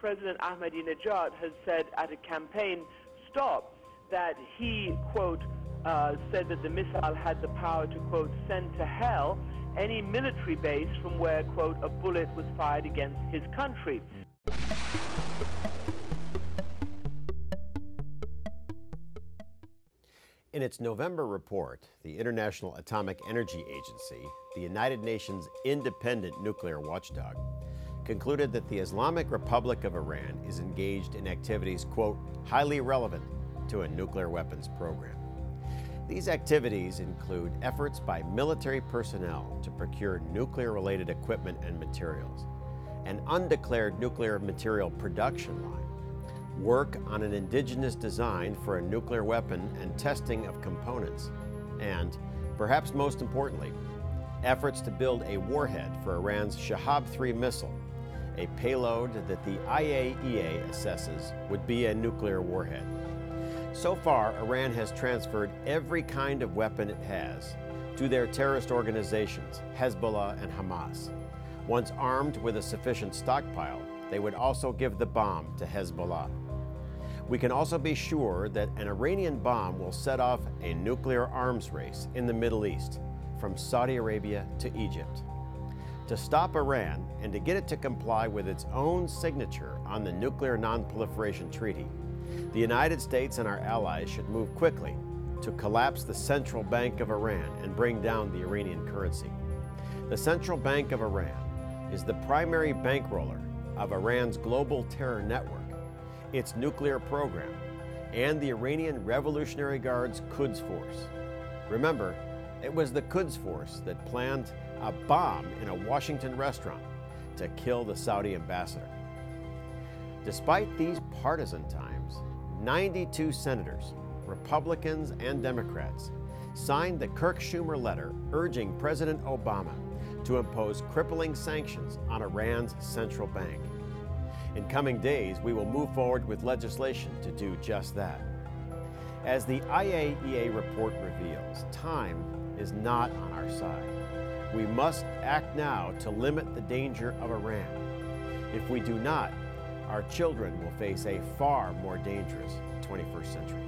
President Ahmadinejad has said at a campaign stop that he, quote, said that the missile had the power to, quote, send to hell any military base from where, quote, a bullet was fired against his country. In its November report, the International Atomic Energy Agency, the United Nations independent nuclear watchdog, concluded that the Islamic Republic of Iran is engaged in activities, quote, highly relevant to a nuclear weapons program. These activities include efforts by military personnel to procure nuclear-related equipment and materials, an undeclared nuclear material production line, work on an indigenous design for a nuclear weapon and testing of components, and, perhaps most importantly, efforts to build a warhead for Iran's Shahab-3 missile, a payload that the IAEA assesses would be a nuclear warhead. So far, Iran has transferred every kind of weapon it has to their terrorist organizations, Hezbollah and Hamas. Once armed with a sufficient stockpile, they would also give the bomb to Hezbollah. We can also be sure that an Iranian bomb will set off a nuclear arms race in the Middle East, from Saudi Arabia to Egypt. To stop Iran and to get it to comply with its own signature on the Nuclear Non-Proliferation Treaty, the United States and our allies should move quickly to collapse the central bank of Iran and bring down the Iranian currency. The Central Bank of Iran is the primary bankroller of Iran's global terror network, its nuclear program, and the Iranian Revolutionary Guard's Quds Force. Remember, it was the Quds Force that planned a bomb in a Washington restaurant to kill the Saudi ambassador. Despite these partisan times, 92 senators, Republicans and Democrats, signed the Kirk-Schumer letter urging President Obama to impose crippling sanctions on Iran's central bank. In coming days, we will move forward with legislation to do just that. As the IAEA report reveals, time is not on our side. We must act now to limit the danger of Iran. If we do not, our children will face a far more dangerous 21st century.